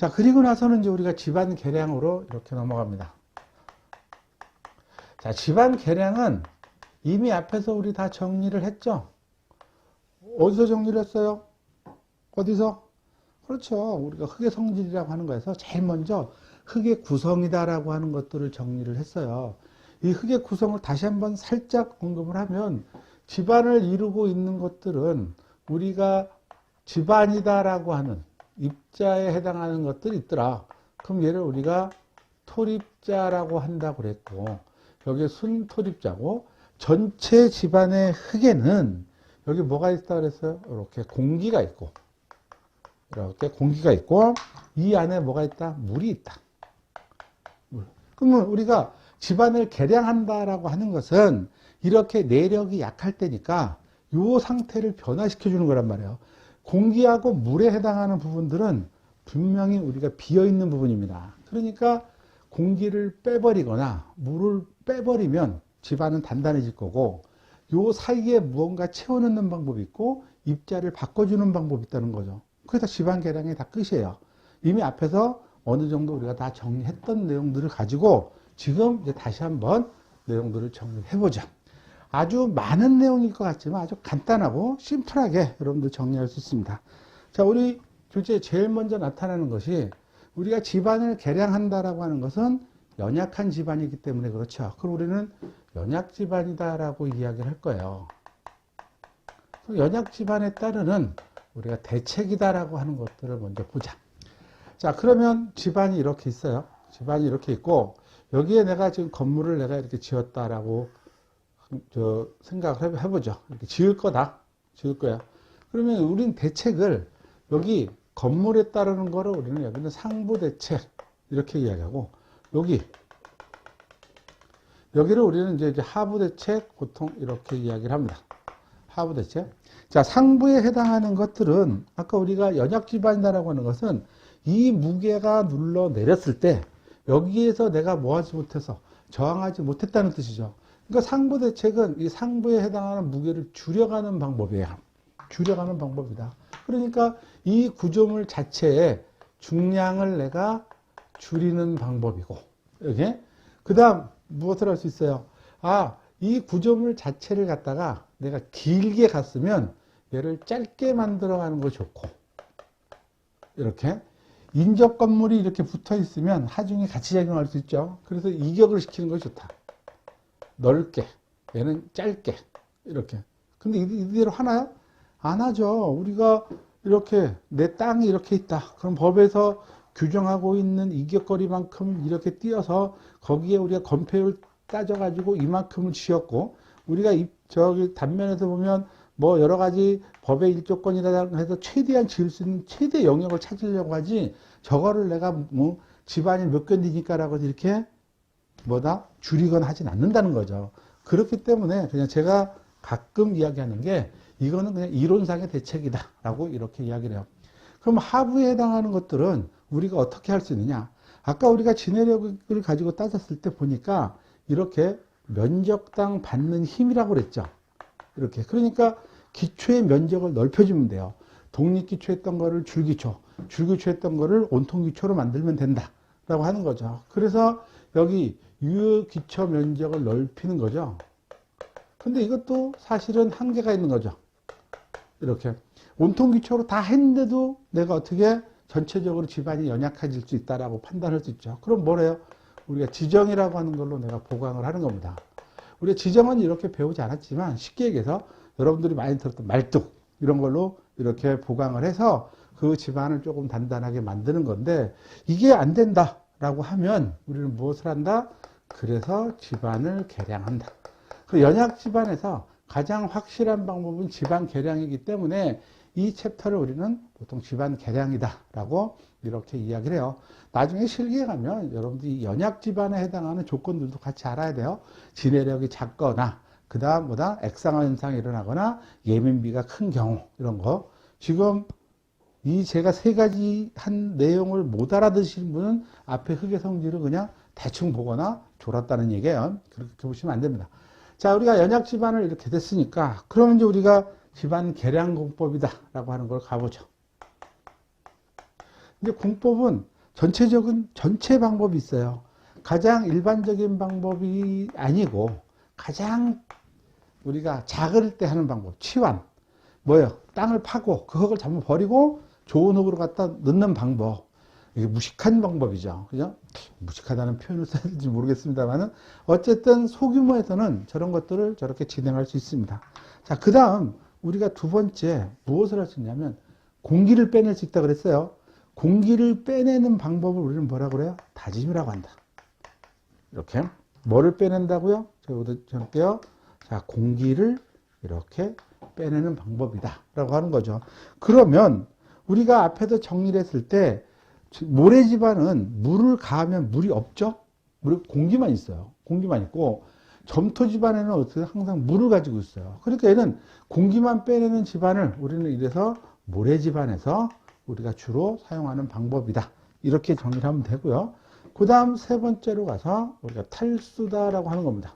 자, 그리고 나서는 이제 우리가 집안 계량으로 이렇게 넘어갑니다. 자, 집안 계량은 이미 앞에서 우리 다 정리를 했죠? 어디서 정리를 했어요? 어디서? 그렇죠. 우리가 흙의 성질이라고 하는 거에서 제일 먼저 흙의 구성이다라고 하는 것들을 정리를 했어요. 이 흙의 구성을 다시 한번 살짝 언급을 하면 집안을 이루고 있는 것들은 우리가 집안이다라고 하는 입자에 해당하는 것들이 있더라. 그럼 얘를 우리가 토립자라고 한다고 그랬고, 여기 순토립자고, 전체 집안의 흙에는 여기 뭐가 있다 그랬어요? 이렇게 공기가 있고, 이렇게 공기가 있고, 이 안에 뭐가 있다? 물이 있다. 물. 그러면 우리가 집안을 계량한다라고 하는 것은 이렇게 내력이 약할 때니까 이 상태를 변화시켜 주는 거란 말이에요. 공기하고 물에 해당하는 부분들은 분명히 우리가 비어있는 부분입니다. 그러니까 공기를 빼버리거나 물을 빼버리면 집안은 단단해질 거고, 요 사이에 무언가 채워넣는 방법이 있고 입자를 바꿔주는 방법이 있다는 거죠. 그게 다 집안 계량이 다 끝이에요. 이미 앞에서 어느 정도 우리가 다 정리했던 내용들을 가지고 지금 이제 다시 한번 내용들을 정리해 보자. 아주 많은 내용일 것 같지만 아주 간단하고 심플하게 여러분들 정리할 수 있습니다. 자, 우리 교재에 제일 먼저 나타나는 것이 우리가 집안을 계량한다라고 하는 것은 연약한 집안이기 때문에 그렇죠. 그럼 우리는 연약 집안이다라고 이야기를 할 거예요. 연약 집안에 따르는 우리가 대책이다라고 하는 것들을 먼저 보자. 자, 그러면 집안이 이렇게 있어요. 집안이 이렇게 있고, 여기에 내가 지금 건물을 내가 이렇게 지었다라고 생각을 해보죠. 이렇게 지을 거다. 지을 거야. 그러면 우리는 대책을 여기 건물에 따르는 거를 우리는 여기는 상부 대책 이렇게 이야기하고, 여기를 우리는 이제 하부 대책 보통 이렇게 이야기를 합니다. 하부 대책. 자, 상부에 해당하는 것들은 아까 우리가 연약 집안이라고 하는 것은 이 무게가 눌러 내렸을 때 여기에서 내가 뭐 하지 못해서 저항하지 못했다는 뜻이죠. 그러니까 상부 대책은 이 상부에 해당하는 무게를 줄여가는 방법이에요. 줄여가는 방법이다. 그러니까 이 구조물 자체의 중량을 내가 줄이는 방법이고, 여기 그 다음 무엇을 할 수 있어요? 아, 이 구조물 자체를 갖다가 내가 길게 갔으면 얘를 짧게 만들어 가는 거 좋고, 이렇게 인접 건물이 이렇게 붙어 있으면 하중이 같이 작용할 수 있죠. 그래서 이격을 시키는 것이 좋다. 넓게, 얘는 짧게, 이렇게. 근데 이대로 하나요? 안 하죠. 우리가 이렇게 내 땅이 이렇게 있다. 그럼 법에서 규정하고 있는 이격거리만큼 이렇게 띄어서 거기에 우리가 건폐율 따져가지고 이만큼을 지었고, 우리가 저기 단면에서 보면 뭐 여러 가지 법의 일조권이라 해서 최대한 지을 수 있는 최대 영역을 찾으려고 하지, 저거를 내가 뭐 집안이 몇 견디니까라고 이렇게 뭐다 줄이거나 하진 않는다는 거죠. 그렇기 때문에 그냥 제가 가끔 이야기하는 게 이거는 그냥 이론상의 대책이다라고 이렇게 이야기를 해요. 그럼 하부에 해당하는 것들은 우리가 어떻게 할 수 있느냐? 아까 우리가 진해력을 가지고 따졌을 때 보니까 이렇게 면적당 받는 힘이라고 그랬죠. 이렇게. 그러니까 기초의 면적을 넓혀주면 돼요. 독립기초했던 거를 줄기초, 줄기초했던 거를 온통기초로 만들면 된다라고 하는 거죠. 그래서 여기 유기초 면적을 넓히는 거죠. 근데 이것도 사실은 한계가 있는 거죠. 이렇게. 온통기초로 다 했는데도 내가 어떻게 전체적으로 집안이 연약해질 수 있다라고 판단할 수 있죠. 그럼 뭐래요? 우리가 지정이라고 하는 걸로 내가 보강을 하는 겁니다. 우리가 지정은 이렇게 배우지 않았지만 쉽게 얘기해서 여러분들이 많이 들었던 말뚝 이런 걸로 이렇게 보강을 해서 그 집안을 조금 단단하게 만드는 건데, 이게 안 된다라고 하면 우리는 무엇을 한다? 그래서 집안을 계량한다. 그 연약 집안에서 가장 확실한 방법은 집안 계량이기 때문에 이 챕터를 우리는 보통 집안 계량이다라고 이렇게 이야기를 해요. 나중에 실기에 가면 여러분들이 연약 집안에 해당하는 조건들도 같이 알아야 돼요. 진해력이 작거나, 그 다음 뭐다? 액상화 현상이 일어나거나, 예민비가 큰 경우, 이런 거. 지금 이 제가 세 가지 한 내용을 못 알아듣으신 분은 앞에 흙의 성질을 그냥 대충 보거나 졸았다는 얘기예요. 그렇게 보시면 안 됩니다. 자, 우리가 연약 집안을 이렇게 됐으니까, 그러면 이제 우리가 집안 계량 공법이다 라고 하는 걸 가보죠. 이제 공법은 전체 방법이 있어요. 가장 일반적인 방법이 아니고 가장 우리가 작을 때 하는 방법, 치환. 뭐예요? 땅을 파고 그 흙을 전부 버리고 좋은 흙으로 갖다 넣는 방법. 이게 무식한 방법이죠. 그죠? 무식하다는 표현을 써야 될지 모르겠습니다만은 어쨌든 소규모에서는 저런 것들을 저렇게 진행할 수 있습니다. 자, 그 다음 우리가 두 번째 무엇을 할 수 있냐면 공기를 빼낼 수 있다고 그랬어요. 공기를 빼내는 방법을 우리는 뭐라고 그래요? 다짐이라고 한다. 이렇게. 뭐를 빼낸다고요? 제가 할게요. 자, 공기를 이렇게 빼내는 방법이다. 라고 하는 거죠. 그러면 우리가 앞에서 정리를 했을 때 모래집안은 물을 가하면 물이 없죠? 공기만 있어요. 공기만 있고 점토 집안에는 어떻게 항상 물을 가지고 있어요. 그러니까 얘는 공기만 빼내는 집안을 우리는 이래서 모래집안에서 우리가 주로 사용하는 방법이다. 이렇게 정리를 하면 되고요. 그 다음 세 번째로 가서 우리가 탈수다라고 하는 겁니다.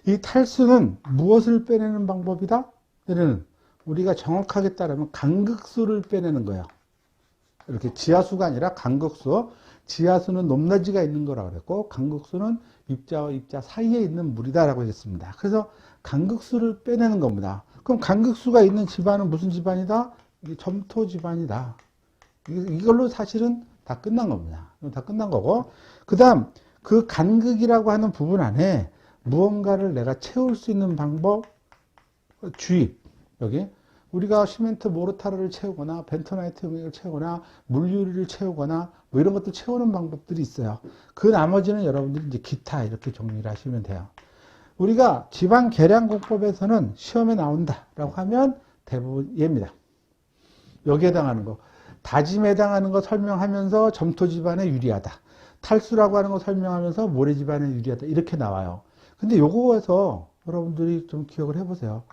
이 탈수는 무엇을 빼내는 방법이다? 얘는 우리가 정확하게 따르면 강극수를 빼내는 거예요. 이렇게 지하수가 아니라 강극수. 지하수는 높낮이가 있는 거라고 그랬고 강극수는 입자와 입자 사이에 있는 물이다라고 했습니다. 그래서 강극수를 빼내는 겁니다. 그럼 강극수가 있는 집안은 무슨 집안이다? 이게 점토 집안이다. 이걸로 사실은 다 끝난 겁니다. 다 끝난 거고 그 다음 그 간극이라고 하는 부분 안에 무언가를 내가 채울 수 있는 방법 주입. 여기 우리가 시멘트 모르타르를 채우거나 벤토나이트 용액을 채우거나 물유리를 채우거나 뭐 이런 것들 채우는 방법들이 있어요. 그 나머지는 여러분들이 이제 기타 이렇게 정리를 하시면 돼요. 우리가 집안 계량 공법에서는 시험에 나온다라고 하면 대부분 얘입니다. 여기에 해당하는 거. 다짐에 해당하는 거 설명하면서 점토 집안에 유리하다. 탈수라고 하는 거 설명하면서 모래 집안에 유리하다. 이렇게 나와요. 근데 요거에서 여러분들이 좀 기억을 해보세요.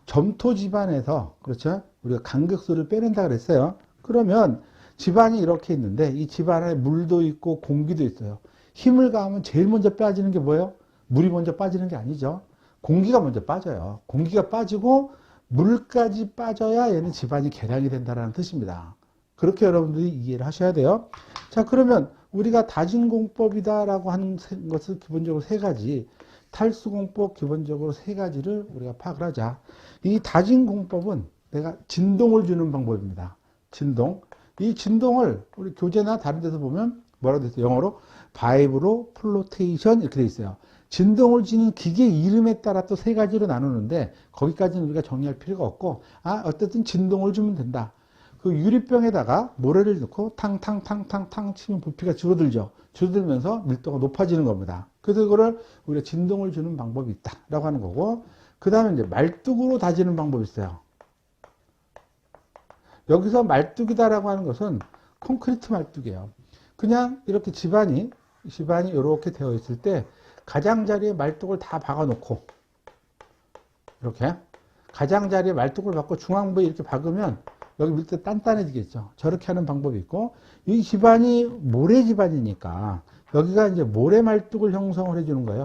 점토 집안에서, 그렇죠? 우리가 간극수를 빼낸다 그랬어요. 그러면 집안이 이렇게 있는데 이 집안에 물도 있고 공기도 있어요. 힘을 가하면 제일 먼저 빠지는 게 뭐예요? 물이 먼저 빠지는 게 아니죠. 공기가 먼저 빠져요. 공기가 빠지고 물까지 빠져야 얘는 집안이 개량이 된다는 뜻입니다. 그렇게 여러분들이 이해를 하셔야 돼요. 자, 그러면 우리가 다진공법이다라고 하는 것은 기본적으로 세 가지, 탈수공법 기본적으로 세 가지를 우리가 파악을 하자. 이 다진공법은 내가 진동을 주는 방법입니다. 진동. 이 진동을 우리 교재나 다른 데서 보면 뭐라고 돼 있어요? 영어로 바이브로 플로테이션 이렇게 돼 있어요. 진동을 주는 기계 이름에 따라 또 세 가지로 나누는데 거기까지는 우리가 정리할 필요가 없고 어쨌든 진동을 주면 된다. 그 유리병에다가 모래를 넣고 탕탕탕탕탕 치면 부피가 줄어들죠. 줄어들면서 밀도가 높아지는 겁니다. 그래서 그거를 우리가 진동을 주는 방법이 있다라고 하는 거고, 그 다음에 이제 말뚝으로 다지는 방법이 있어요. 여기서 말뚝이다라고 하는 것은 콘크리트 말뚝이에요. 그냥 이렇게 집안이 이렇게 되어 있을 때 가장자리에 말뚝을 다 박아놓고 이렇게 가장자리에 말뚝을 박고 중앙부에 이렇게 박으면 여기 밀도 단단해지겠죠. 저렇게 하는 방법이 있고, 이 집안이 모래 집안이니까 여기가 이제 모래 말뚝을 형성을 해주는 거예요.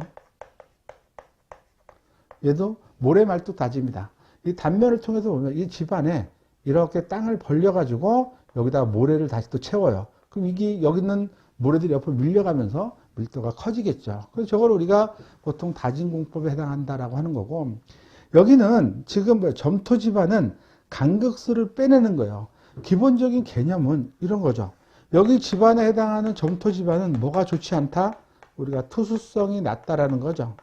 얘도 모래 말뚝 다집니다. 이 단면을 통해서 보면 이 집안에 이렇게 땅을 벌려가지고 여기다가 모래를 다시 또 채워요. 그럼 이게 여기 있는 모래들이 옆으로 밀려가면서 밀도가 커지겠죠. 그래서 저걸 우리가 보통 다진공법에 해당한다라고 하는 거고, 여기는 지금 점토 집안은 간극수를 빼내는 거예요. 기본적인 개념은 이런 거죠. 여기 집안에 해당하는 점토 집안은 뭐가 좋지 않다? 우리가 투수성이 낮다라는 거죠.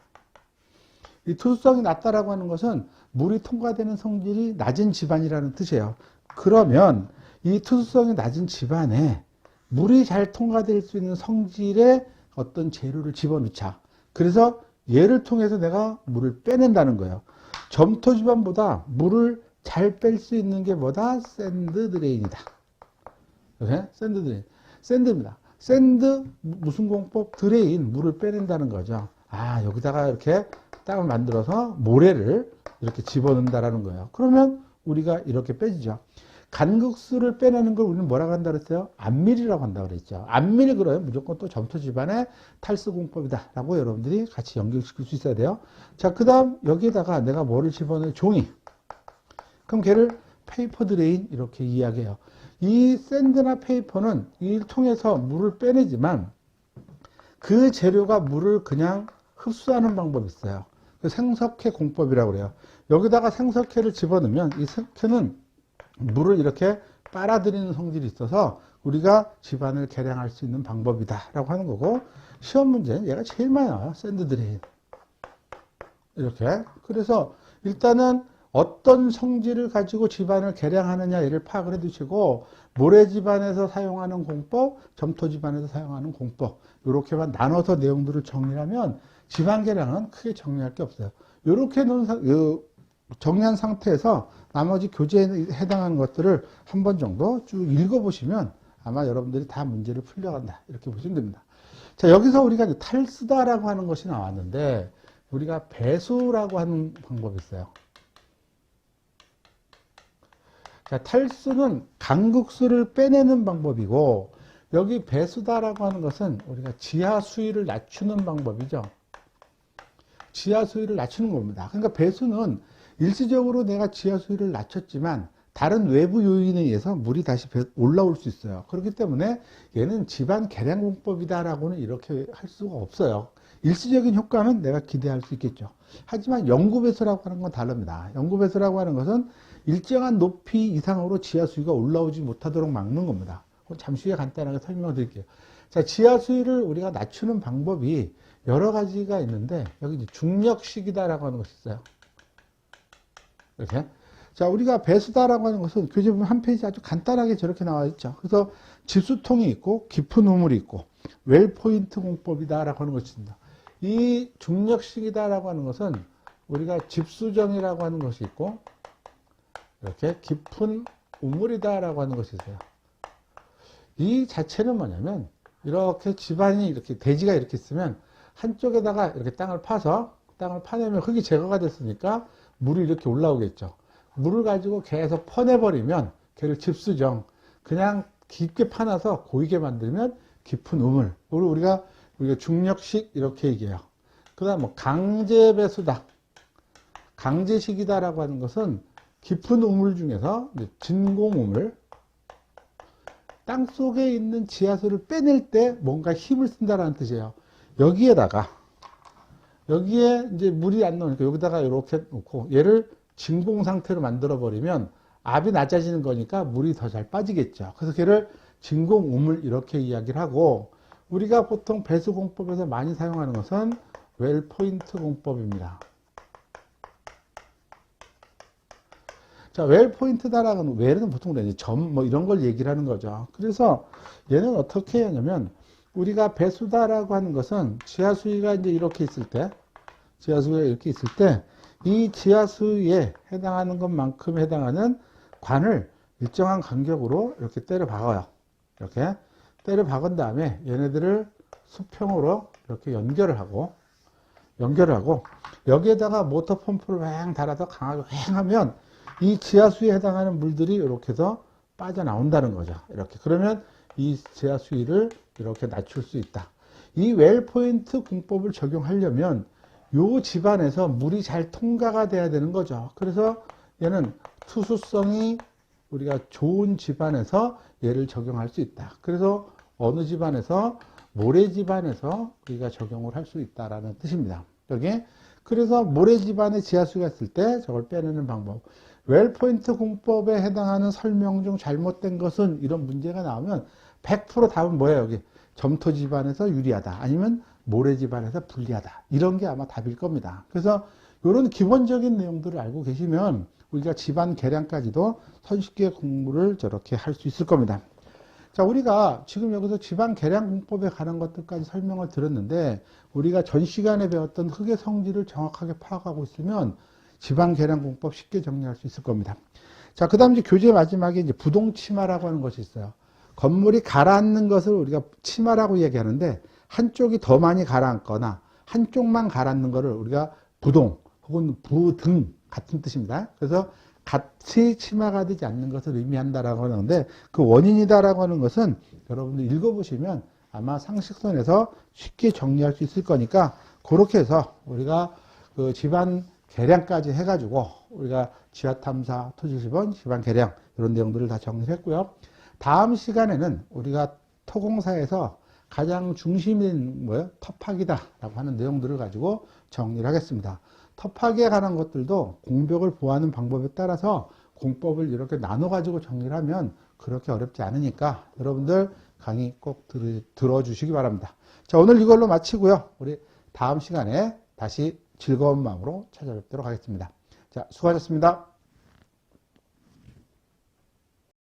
이 투수성이 낮다라고 하는 것은 물이 통과되는 성질이 낮은 집안이라는 뜻이에요. 그러면 이 투수성이 낮은 집안에 물이 잘 통과될 수 있는 성질의 어떤 재료를 집어넣자. 그래서 얘를 통해서 내가 물을 빼낸다는 거예요. 점토 집안보다 물을 잘 뺄 수 있는 게 뭐다? 샌드 드레인이다. 그래? 샌드 드레인. 샌드입니다. 샌드 무슨 공법? 드레인. 물을 빼낸다는 거죠. 여기다가 이렇게 땅을 만들어서 모래를 이렇게 집어넣는다라는 거예요. 그러면 우리가 이렇게 빼지죠. 간극수를 빼내는 걸 우리는 뭐라고 한다 그랬어요? 안밀이라고 한다고 그랬죠. 안밀 그러면 무조건 또 점토 집안의 탈수공법이다 라고 여러분들이 같이 연결시킬 수 있어야 돼요. 자, 그 다음 여기에다가 내가 뭐를 집어넣어요? 종이. 그럼 걔를 페이퍼 드레인 이렇게 이야기해요. 이 샌드나 페이퍼는 이를 통해서 물을 빼내지만 그 재료가 물을 그냥 흡수하는 방법이 있어요. 그 생석회 공법이라고 그래요. 여기다가 생석회를 집어넣으면 이 석회는 물을 이렇게 빨아들이는 성질이 있어서 우리가 집안을 개량할 수 있는 방법이다 라고 하는 거고, 시험 문제는 얘가 제일 많이 나와요. 샌드드레인. 이렇게. 그래서 일단은 어떤 성질을 가지고 집안을 개량하느냐 얘를 파악을 해 두시고, 모래 집안에서 사용하는 공법, 점토 집안에서 사용하는 공법, 이렇게만 나눠서 내용들을 정리하면 집안 개량은 크게 정리할 게 없어요. 이렇게 정리한 상태에서 나머지 교재에 해당하는 것들을 한 번 정도 쭉 읽어보시면 아마 여러분들이 다 문제를 풀려간다, 이렇게 보시면 됩니다. 자, 여기서 우리가 이제 탈수다라고 하는 것이 나왔는데, 우리가 배수라고 하는 방법이 있어요. 자, 탈수는 강국수를 빼내는 방법이고, 여기 배수다라고 하는 것은 우리가 지하 수위를 낮추는 방법이죠. 지하 수위를 낮추는 겁니다. 그러니까 배수는 일시적으로 내가 지하 수위를 낮췄지만 다른 외부 요인에 의해서 물이 다시 올라올 수 있어요. 그렇기 때문에 얘는 집안 개량 공법이다라고는 이렇게 할 수가 없어요. 일시적인 효과는 내가 기대할 수 있겠죠. 하지만 영구 배수라고 하는 건 다릅니다. 영구 배수라고 하는 것은 일정한 높이 이상으로 지하 수위가 올라오지 못하도록 막는 겁니다. 잠시 후에 간단하게 설명을 드릴게요. 자, 지하 수위를 우리가 낮추는 방법이 여러 가지가 있는데, 여기 이제 중력식이다라고 하는 것이 있어요. 이렇게. 자, 우리가 배수다라고 하는 것은 교재 보면 한 페이지 아주 간단하게 저렇게 나와 있죠. 그래서 집수통이 있고 깊은 우물이 있고 웰포인트 공법이다라고 하는 것이 있습니다. 이 중력식이다라고 하는 것은 우리가 집수정이라고 하는 것이 있고, 이렇게 깊은 우물이다라고 하는 것이 있어요. 이 자체는 뭐냐면, 이렇게 집안이 이렇게 대지가 이렇게 있으면 한쪽에다가 이렇게 땅을 파서, 땅을 파내면 흙이 제거가 됐으니까 물이 이렇게 올라오겠죠. 물을 가지고 계속 퍼내버리면 걔를 집수정, 그냥 깊게 파놔서 고이게 만들면 깊은 우물, 우리가 중력식 이렇게 얘기해요. 그 다음 강제배수다, 강제식이다라고 하는 것은 깊은 우물 중에서 진공우물, 땅 속에 있는 지하수를 빼낼 때 뭔가 힘을 쓴다라는 뜻이에요. 여기에다가, 여기에 이제 물이 안 나오니까 여기다가 이렇게 놓고 얘를 진공 상태로 만들어 버리면 압이 낮아지는 거니까 물이 더 잘 빠지겠죠. 그래서 걔를 진공 우물 이렇게 이야기를 하고, 우리가 보통 배수 공법에서 많이 사용하는 것은 웰포인트 공법입니다. 자, 웰포인트다라는, 웰은 보통 점 이런 걸 얘기를 하는 거죠. 그래서 얘는 어떻게 하냐면, 우리가 배수다라고 하는 것은 지하수위가 이제 이렇게 있을 때, 지하수위가 이렇게 있을 때, 이 지하수위에 해당하는 것만큼 해당하는 관을 일정한 간격으로 이렇게 때려 박아요. 이렇게 때려 박은 다음에 얘네들을 수평으로 이렇게 연결을 하고, 여기에다가 모터 펌프를 왱 달아서 강하게 왱 하면 이 지하수위에 해당하는 물들이 이렇게 해서 빠져나온다는 거죠. 이렇게. 그러면 이 지하수위를 이렇게 낮출 수 있다. 이 웰포인트 공법을 적용하려면 요 집안에서 물이 잘 통과가 돼야 되는 거죠. 그래서 얘는 투수성이 우리가 좋은 집안에서 얘를 적용할 수 있다. 그래서 어느 집안에서, 모래 집안에서 우리가 적용을 할 수 있다라는 뜻입니다. 여기. 그래서 모래 집안에 지하수가 있을 때 저걸 빼내는 방법. 웰포인트 공법에 해당하는 설명 중 잘못된 것은, 이런 문제가 나오면 100% 답은 뭐예요? 여기 점토 집안에서 유리하다, 아니면 모래 집안에서 불리하다, 이런 게 아마 답일 겁니다. 그래서 이런 기본적인 내용들을 알고 계시면 우리가 집안 개량까지도 손쉽게 공부를 저렇게 할 수 있을 겁니다. 자, 우리가 지금 여기서 집안 개량 공법에 관한 것들까지 설명을 드렸는데, 우리가 전 시간에 배웠던 흙의 성질을 정확하게 파악하고 있으면 집안 개량 공법 쉽게 정리할 수 있을 겁니다. 자, 그 다음 이제 교재 마지막에 이제 부동치마라고 하는 것이 있어요. 건물이 가라앉는 것을 우리가 치마라고 얘기하는데, 한쪽이 더 많이 가라앉거나 한쪽만 가라앉는 것을 우리가 부동 혹은 부등 같은 뜻입니다. 그래서 같이 치마가 되지 않는 것을 의미한다라고 하는데, 그 원인이다라고 하는 것은 여러분들 읽어보시면 아마 상식선에서 쉽게 정리할 수 있을 거니까, 그렇게 해서 우리가 그 집안 개량까지 해가지고 우리가 지하탐사, 토지시범, 집안 개량 이런 내용들을 다 정리했고요. 다음 시간에는 우리가 토공사에서 가장 중심인 뭐예요? 터파기다라고 하는 내용들을 가지고 정리를 하겠습니다. 터파기에 관한 것들도 공벽을 보호하는 방법에 따라서 공법을 이렇게 나눠 가지고 정리를 하면 그렇게 어렵지 않으니까 여러분들 강의 꼭 들어주시기 바랍니다. 자, 오늘 이걸로 마치고요. 우리 다음 시간에 다시 즐거운 마음으로 찾아뵙도록 하겠습니다. 자, 수고하셨습니다.